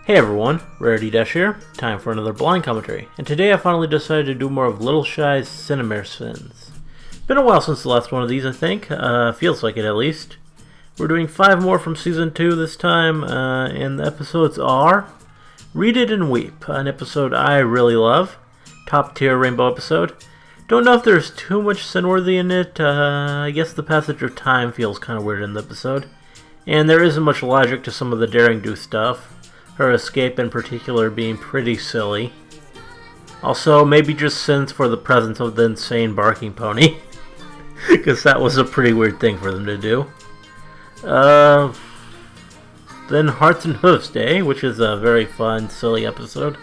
Hey everyone, Rarity Dash here, time for another blind commentary, and today I finally decided to do more of Littleshy's Cinemare spins. Been a while since the last one of these, I think, feels like it at least. We're doing 5 more from Season 2 this time, and the episodes are Read It and Weep, an episode I really love, top tier rainbow episode. Don't know if there's too much sin-worthy in it, I guess the passage of time feels kind of weird in the episode, and there isn't much logic to some of the daring do stuff. Her escape in particular being pretty silly. Also, maybe just sins for the presence of the insane barking pony. Because that was a pretty weird thing for them to do. Then Hearts and Hooves Day, which is a very fun, silly episode.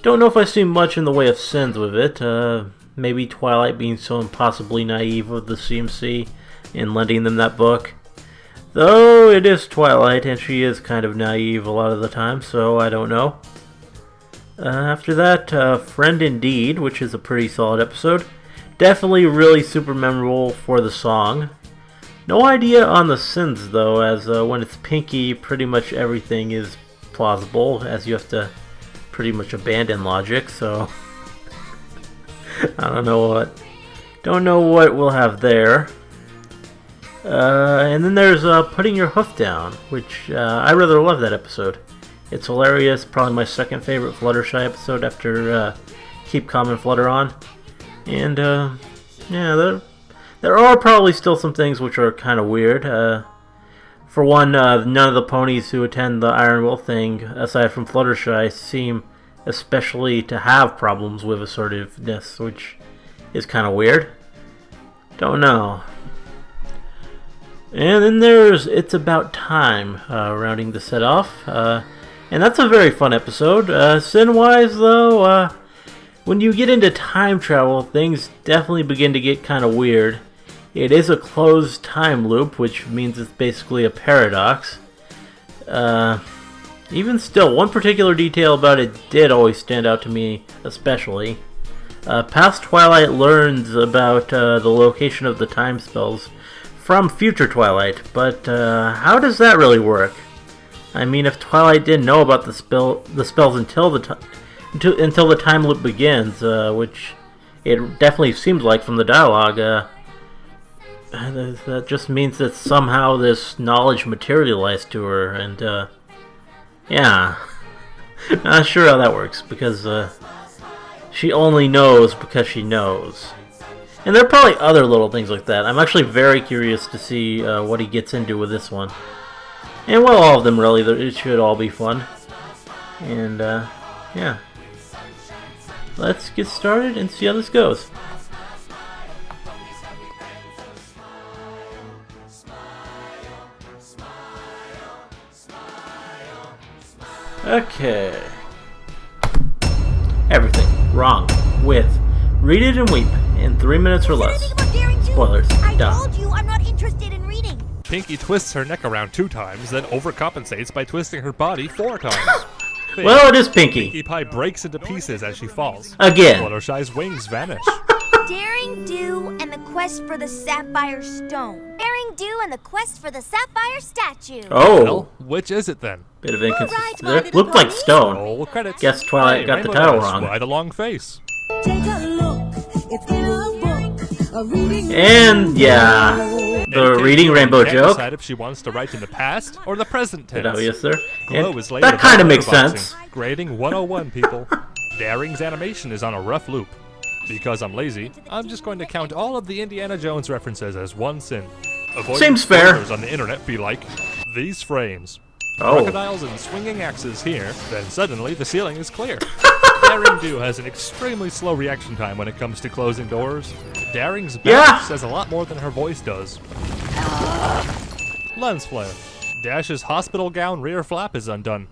Don't know if I see much in the way of sins with it. Maybe Twilight being so impossibly naive with the CMC and lending them that book. Though it is Twilight, and she is kind of naive a lot of the time, so I don't know. After that, Friend Indeed, which is a pretty solid episode. Definitely really super memorable for the song. No idea on the sins, though, as when it's Pinky, pretty much everything is plausible, as you have to pretty much abandon logic, so I don't know what we'll have there. And then there's Putting Your Hoof Down, which I rather love that episode. It's hilarious, probably my second favorite Fluttershy episode after Keep Calm and Flutter On. And yeah, there are probably still some things which are kind of weird. For one, none of the ponies who attend the Iron Will thing, aside from Fluttershy, seem especially to have problems with assertiveness, which is kind of weird. Don't know. And then there's It's About Time, rounding the set off. And that's a very fun episode. Sin-wise, though, when you get into time travel, things definitely begin to get kind of weird. It is a closed time loop, which means it's basically a paradox. Even still, one particular detail about it did always stand out to me, especially. Past Twilight learns about the location of the time spells from future Twilight, but how does that really work? I mean, if Twilight didn't know about the spells until the time loop begins, which it definitely seems like from the dialogue, that just means that somehow this knowledge materialized to her, and yeah, not sure how that works, because she only knows because she knows. And there are probably other little things like that. I'm actually very curious to see what he gets into with this one. And well, all of them really, it should all be fun. And yeah. Let's get started and see how this goes. Okay. Everything wrong with Read It and Weep in 3 minutes or less. Spoilers. I told you I'm not interested in reading. Pinky twists her neck around 2 times, then overcompensates by twisting her body 4 times. Well, it is Pinky. Pinkie Pie breaks into pieces as she falls. Again. Fluttershy's wings vanish. Daring Do and the Quest for the Sapphire Stone. Daring Do and the Quest for the Sapphire Statue. Oh. Well, which is it then? Bit of inconsistency there. Looked like stone. Roll credits. Guess Twilight got the Rainbow title Dash, wrong. Why the long face? Take a look, it's in a book, a reading. And yeah, the reading rainbow Can't joke. decide if she wants to write in the past or the present tense. Obvious there. Glow And is later that kind of about makes letterboxing. sense. Grading 101, people. Daring's animation is on a rough loop. Because I'm lazy, I'm just going to count all of the Indiana Jones references as one sin. Avoiding Seems fair. spoilers on the internet be like, these frames. Oh. Crocodiles and swinging axes here, then suddenly the ceiling is clear. Daring Do has an extremely slow reaction time when it comes to closing doors. Daring's back says a lot more than her voice does. Lens flare. Dash's hospital gown rear flap is undone.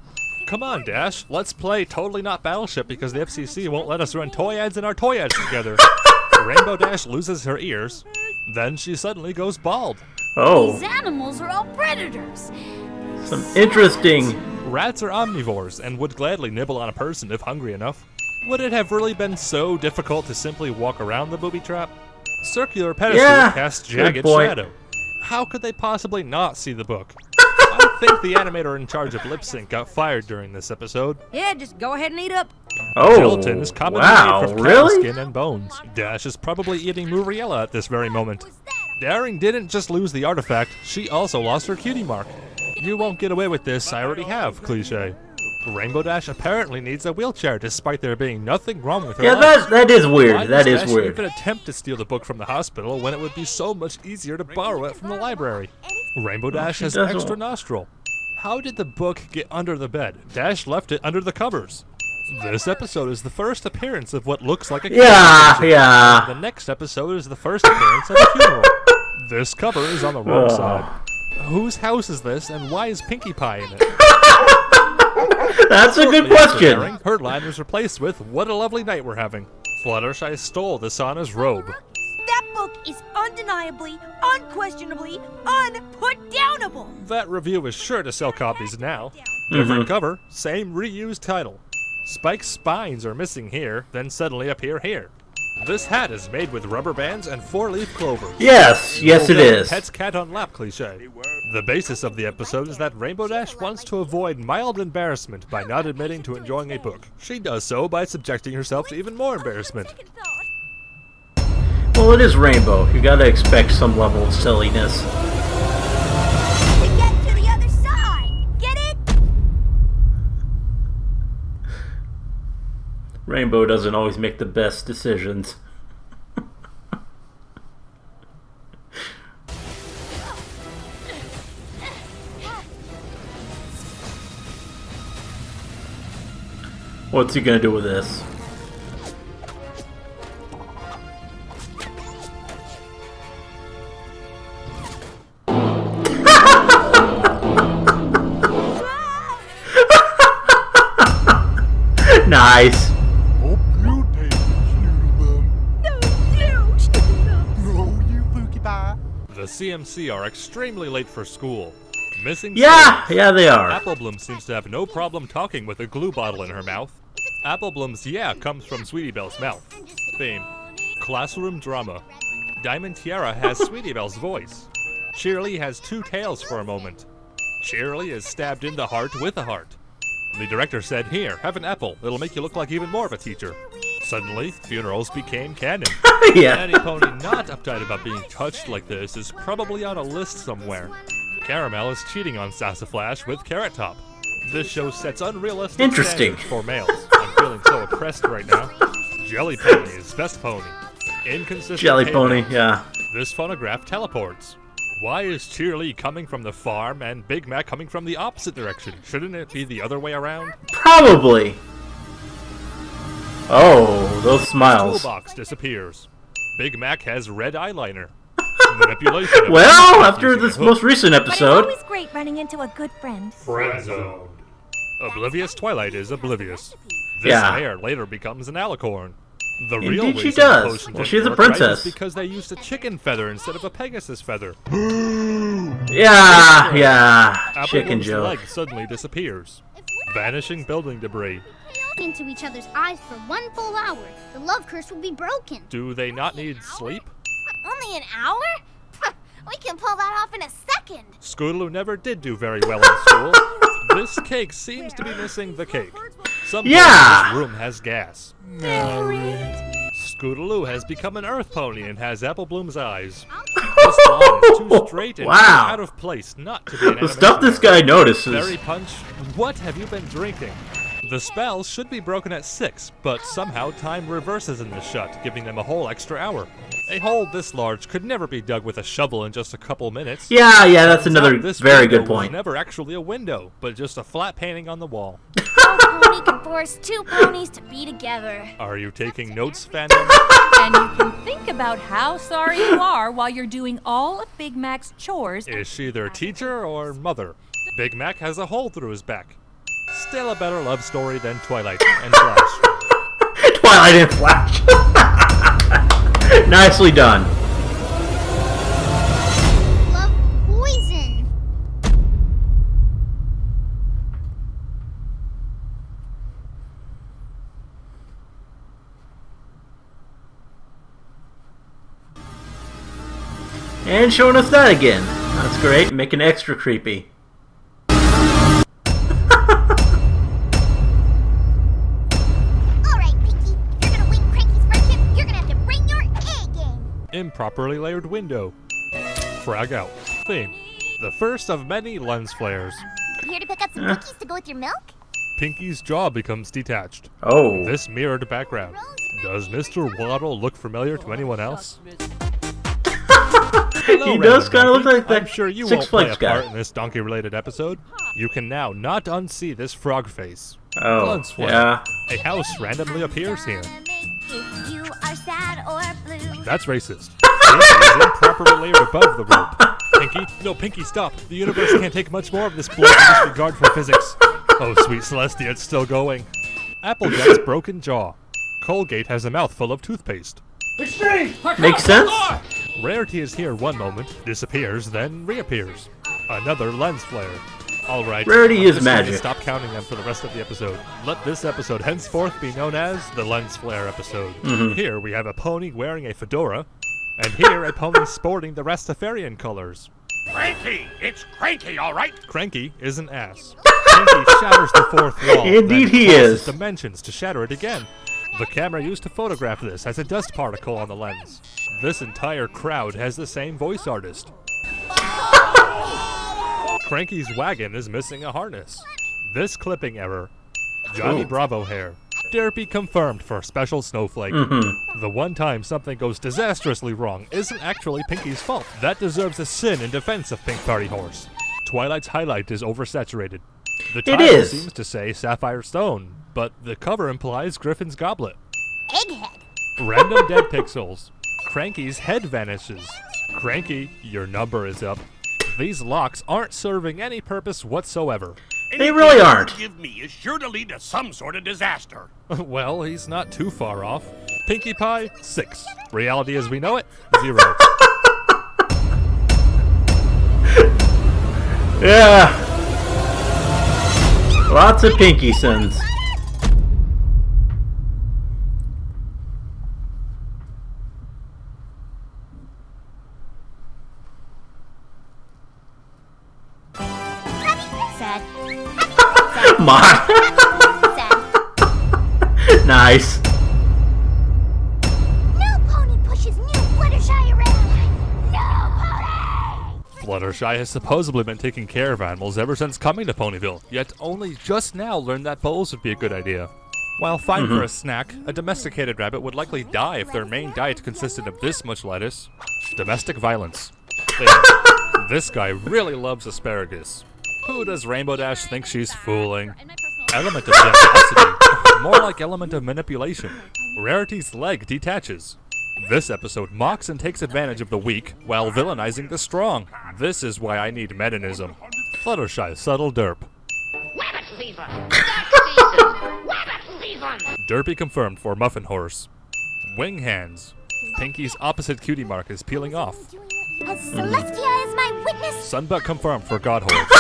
Come on, Dash, let's play Totally Not Battleship because the FCC won't let us run toy ads in our toy ads together. Rainbow Dash loses her ears. Then she suddenly goes bald. Oh. These animals are all predators. Some interesting. Rats are omnivores and would gladly nibble on a person if hungry enough. Would it have really been so difficult to simply walk around the booby trap? Circular pedestal casts good jagged point. shadow. How could they possibly not see the book? I think the animator in charge of lip sync got fired during this episode. Yeah, just go ahead and eat up. Oh, Gelatin is commonly wow, made from cow really? skin and bones. Dash is probably eating Muriella at this very moment. Daring didn't just lose the artifact, she also lost her cutie mark. You won't get away with this, I already have, cliche. Rainbow Dash apparently needs a wheelchair despite there being nothing wrong with her Yeah, life. that is weird. Why That does is Dash weird. even attempt to steal the book from the hospital when it would be so much easier to borrow it from the library? Rainbow Dash has doesn't- extra nostril. How did the book get under the bed? Dash left it under the covers. This episode is the first appearance of what looks like a Yeah, The yeah. next episode is the first appearance of a funeral. This cover is on the wrong side. Whose house is this, and why is Pinkie Pie in it? That's a good Shortly after question. airing, her line was replaced with, "What a lovely night we're having." Fluttershy stole the Sana's robe. That book is undeniably, unquestionably, unputdownable. That review is sure to sell copies now. Different cover, same reused title. Spike's spines are missing here, then suddenly appear here. This hat is made with rubber bands and four-leaf clovers. Yes, yes it is. Pet's cat on lap cliche. The basis of the episode is that Rainbow Dash wants to avoid mild embarrassment by not admitting to enjoying a book. She does so by subjecting herself to even more embarrassment. Second thought. Well, it is Rainbow. You gotta expect some level of silliness. To get to the other side. Get it? Rainbow doesn't always make the best decisions. What's he gonna do with this? Nice. Hope you take Snoodlebum. No, you Pookie Pie. The CMC are extremely late for school. Missing Yeah, students. yeah, they are. Apple Bloom seems to have no problem talking with a glue bottle in her mouth. Apple Bloom's yeah comes from Sweetie Belle's mouth. Theme. Classroom drama. Diamond Tiara has Sweetie Belle's voice. Cheerly has two tails for a moment. Cheerly is stabbed in the heart with a heart. The director said, "Here, have an apple. It'll make you look like even more of a teacher." Suddenly, funerals became canon. Yeah. Any pony not uptight about being touched like this is probably on a list somewhere. Caramel is cheating on Sassaflash with Carrot Top. This show sets unrealistic Interesting. standards for males. I'm feeling so oppressed right now. Jelly Pony is best pony. Inconsistent Jelly payment. Pony, yeah. This phonograph teleports. Why is Cheerly coming from the farm and Big Mac coming from the opposite direction? Shouldn't it be the other way around? Probably. Oh, those smiles. Toolbox disappears. Big Mac has red eyeliner. Manipulation. of Well, Hoof after using this a hook. most recent But it's episode, always great running into a good friend. Friend zoned. Oblivious Twilight is oblivious. This Yeah. mare later becomes an alicorn. The Indeed real she reason does. the potion Well, didn't she's a work right princess. is because they used a chicken feather instead of a Pegasus feather. yeah, yeah, Apple chicken Bloom's joke. leg suddenly disappears. Vanishing building debris. Into each other's eyes for 1 full hour, the love curse will be broken. Do they not need sleep? Only an hour? We can pull that off in a second. Scootaloo never did do very well in school. This cake seems to be missing the cake. Some Yeah. this room has gas. Scootaloo has become an earth pony and has Apple Bloom's eyes. This line is too straight and too Wow. out of place not to be an The stuff this animation guy error. notices. Berry Punch, what have you been drinking? The spells should be broken at 6, but somehow time reverses in this shot, giving them a whole extra hour. A hole this large could never be dug with a shovel in just a couple minutes. Yeah, yeah, that's Turns out another this very window good point. was never actually a window, but just a flat painting on the wall. No pony can force two ponies to be together. Are you taking notes, fandom? And you can think about how sorry you are while you're doing all of Big Mac's chores. Is she their teacher or mother? Big Mac has a hole through his back. Still a better love story than Twilight and Flash. Twilight and Flash. Nicely done. Love poison. And showing us that again. That's great, making it extra creepy. Improperly layered window. Frag out. Theme. The first of many lens flares. Here to pick up some cookies to go with your milk? Pinky's jaw becomes detached. Oh. This mirrored background. Does Mr. Waddle look familiar to anyone else? Hello, He does Random kind of look Donkey. like that I'm sure you Six won't play a Flags guy. part in this donkey-related episode. You can now not unsee this frog face. Oh, Lens flare. yeah. A house randomly appears here. If you are sad or blue. That's racist. Pinky is improperly layered above the rope. Pinky? No, Pinky, stop. The universe can't take much more of this blatant disregard for physics. Oh, sweet Celestia, it's still going. Applejack's broken jaw. Colgate has a mouth full of toothpaste. Makes sense? Rarity is here one moment, disappears, then reappears. Another lens flare. Alright. Rarity I'm is just going to magic. Stop counting them for the rest of the episode. Let this episode henceforth be known as the lens flare episode. Here we have a pony wearing a fedora, and here a pony sporting the Rastafarian colors. Cranky! It's Cranky, all right? Cranky is an ass. Cranky shatters the fourth wall. Indeed then he crosses is. dimensions to shatter it again. The camera used to photograph this has a dust particle on the lens. This entire crowd has the same voice artist. Cranky's wagon is missing a harness. This clipping error. Johnny Ooh. Bravo hair. Derpy confirmed for Special Snowflake. The one time something goes disastrously wrong isn't actually Pinky's fault. That deserves a sin in defense of Pink Party Horse. Twilight's highlight is oversaturated. The title is. seems to say Sapphire Stone, but the cover implies Griffin's Goblet. Egghead. Random dead pixels. Cranky's head vanishes. Cranky, your number is up. These locks aren't serving any purpose whatsoever. They really aren't. Give me is sure to lead to some sort of disaster. Well, he's not too far off. Pinkie Pie, 6. Reality as we know it, 0. Yeah. Lots of pinky sins. Sad. Mod. Sad. Nice. No pony pushes new Fluttershy around. No pony! Fluttershy has supposedly been taking care of animals ever since coming to Ponyville, yet only just now learned that bowls would be a good idea. While fine for a snack, a domesticated rabbit would likely die if their main diet consisted of this much lettuce. Domestic violence. There. This guy really loves asparagus. Who does Rainbow Dash think she's fooling? Element of generosity. More like element of manipulation. Rarity's leg detaches. This episode mocks and takes advantage of the weak while villainizing the strong. This is why I need metanism. Fluttershy, subtle derp. Rabbit fever! That season! Rabbit fever! Derpy confirmed for Muffin Horse. Wing hands. Pinky's opposite cutie mark is peeling off. As Celestia is my witness. Sunbutt confirmed for God Horse.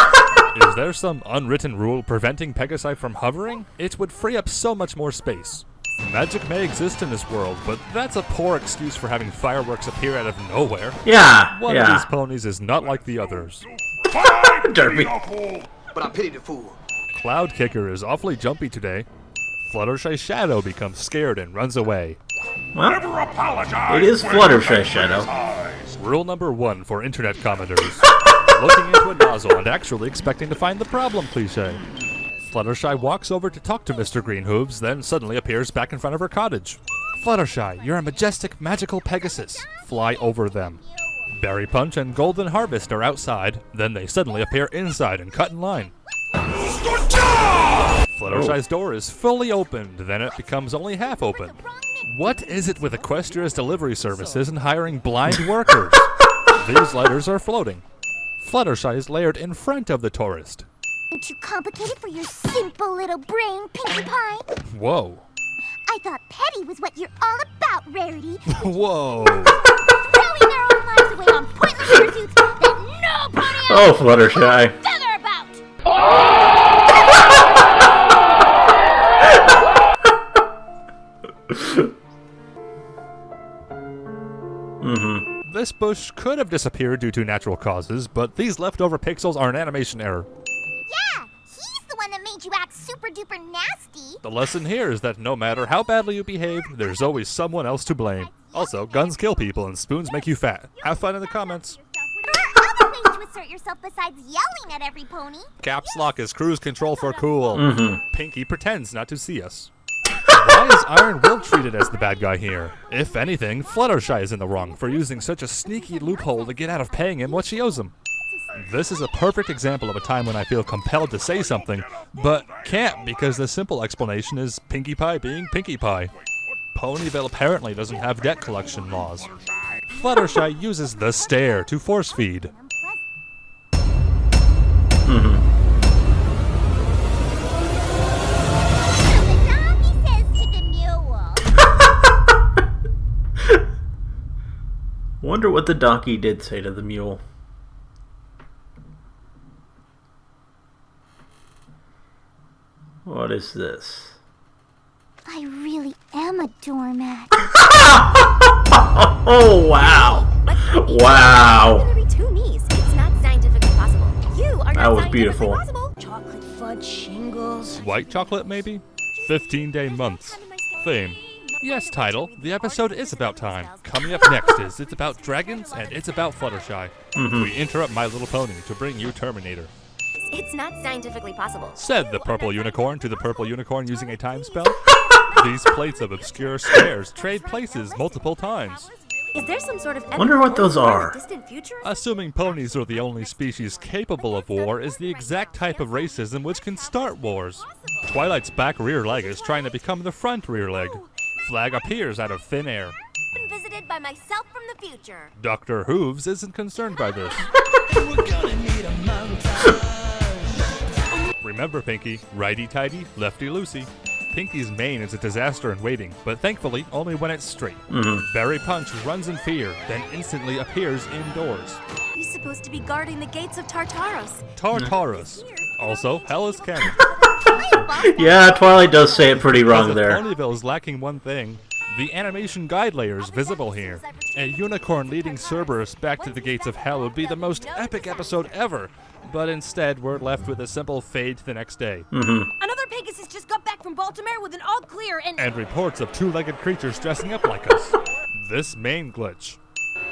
Is there some unwritten rule preventing Pegasi from hovering? It would free up so much more space. Magic may exist in this world, but that's a poor excuse for having fireworks appear out of nowhere. Yeah. One of Yeah. these ponies is not like the others. Derpy. But I pity the fool. Cloud Kicker is awfully jumpy today. Fluttershy Shadow becomes scared and runs away. Well, Never apologize. it is when Fluttershy you Shadow. criticize. Rule number 1 for internet commenters. Looking into a nozzle and actually expecting to find the problem cliche. Fluttershy walks over to talk to Mr. Green Hooves, then suddenly appears back in front of her cottage. Fluttershy, you're a majestic, magical Pegasus. Fly over them. Berry Punch and Golden Harvest are outside, then they suddenly appear inside and cut in line. Fluttershy's door is fully opened, then it becomes only half open. What is it with Equestria's delivery services and hiring blind workers? These letters are floating. Fluttershy is layered in front of the tourist. Too complicated for your simple little brain, Pinkie Pie. Whoa. I thought petty was what you're all about, Rarity. Whoa. Throwing their own lives away on pointless pursuits that no pony Oh, Fluttershy. feather about. This bush could have disappeared due to natural causes, but these leftover pixels are an animation error. Yeah, he's the one that made you act super duper nasty. The lesson here is that no matter how badly you behave, there's always someone else to blame. Also, guns kill people and spoons make you fat. Have fun in the comments. There are other ways to assert yourself besides yelling at every pony. Caps lock is cruise control for cool. Pinky pretends not to see us. Why is Iron Will treated as the bad guy here? If anything, Fluttershy is in the wrong for using such a sneaky loophole to get out of paying him what she owes him. This is a perfect example of a time when I feel compelled to say something, but can't because the simple explanation is Pinkie Pie being Pinkie Pie. Ponyville apparently doesn't have debt collection laws. Fluttershy uses the stare to force feed. Wonder what the donkey did say to the mule. What is this? I really am a doormat. Oh, wow. Wow. Two me's. It's not scientifically possible. You are That was beautiful. Chocolate fudge shingles. White chocolate, maybe? 15-day months. Theme. Yes, title. The episode is about time. Coming up next is It's About Dragons and It's About Fluttershy. We interrupt My Little Pony to bring you Terminator. It's not scientifically possible. Said the purple unicorn to the purple unicorn using a time spell. These plates of obscure squares trade places multiple times. Is there some sort of Wonder what those are. distant future? Assuming ponies are the only species capable of war is the exact type of racism which can start wars. Twilight's back rear leg is trying to become the front rear leg. Flag appears out of thin air. Been visited by myself from the future. Dr. Hooves isn't concerned by this. Remember, Pinky, righty-tighty, lefty-loosey. Pinky's mane is a disaster in waiting, but thankfully only when it's straight. Berry Punch runs in fear, then instantly appears indoors. You're supposed to be guarding the gates of Tartaros. Tartarus. Also, hell is canon. Yeah, Twilight does say it pretty wrong Because there. Ponyville is lacking one thing. The animation guide layer is visible here. A unicorn leading Cerberus back to the gates of hell would be the most epic episode ever, but instead we're left with a simple fade to the next day. Another Pegasus just got back from Baltimore with an all clear And reports of two-legged creatures dressing up like us. This main glitch.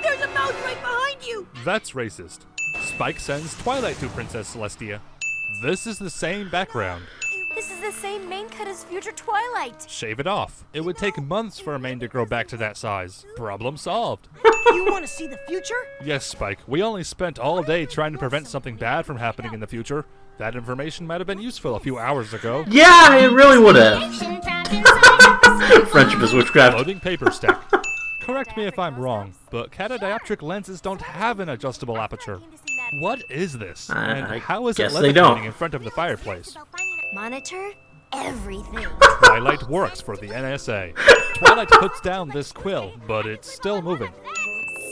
there's a mouse right behind you! That's racist. Spike sends Twilight to Princess Celestia. This is the same background. This is the same mane cut as future Twilight. Shave it off. It would take months for a mane to grow back to that size. Problem solved. You want to see the future? Yes, Spike. We only spent all day trying to prevent something bad from happening in the future. That information might have been useful a few hours ago. Yeah, it really would have. Friendship is witchcraft. Loading paper stack. Correct me if I'm wrong, but catadioptric lenses don't have an adjustable aperture. What is this? And I how is it guess they don't. levitating in front of the fireplace? Monitor everything. Twilight works for the NSA. Twilight puts down this quill, but it's still moving.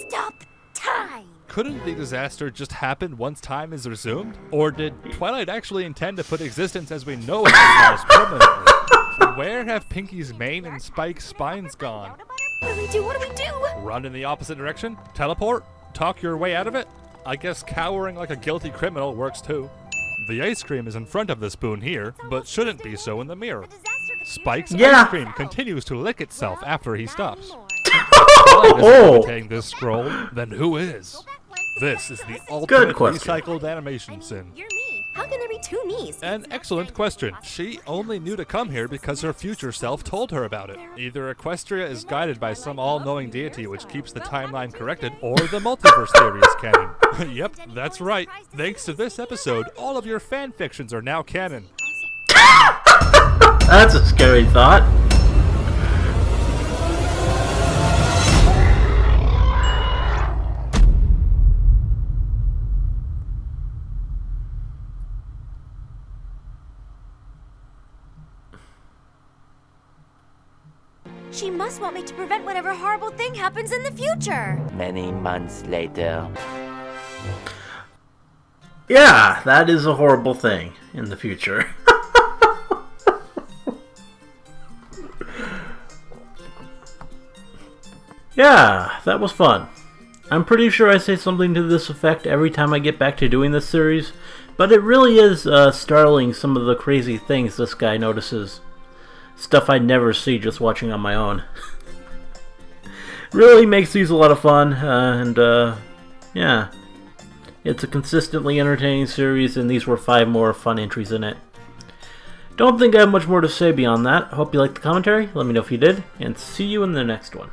Stop time. Couldn't the disaster just happen once time is resumed? Or did Twilight actually intend to put existence as we know it in the past permanently? Where have Pinky's mane and Spike's spines gone? What do we do? What do we do? Run in the opposite direction? Teleport? Talk your way out of it? I guess cowering like a guilty criminal works too. The ice cream is in front of the spoon here, but shouldn't be so in the mirror. Spike's ice cream continues to lick itself after he stops. Twilight isn't imitating this scroll, then who is? This is the ultimate recycled animation sin. You're me. How can there be two me's? An excellent question. She only knew to come here because her future self told her about it. Either Equestria is guided by some all-knowing deity which keeps the timeline corrected, or the multiverse theory is canon. Yep, that's right. Thanks to this episode, all of your fan fictions are now canon. That's a scary thought. She must want me to prevent whatever horrible thing happens in the future. Many months later. Yeah, that is a horrible thing in the future. Yeah, that was fun. I'm pretty sure I say something to this effect every time I get back to doing this series, but it really is startling some of the crazy things this guy notices. Stuff I'd never see just watching on my own. Really makes these a lot of fun, yeah. It's a consistently entertaining series, and these were 5 more fun entries in it. Don't think I have much more to say beyond that. Hope you liked the commentary. Let me know if you did, and see you in the next one.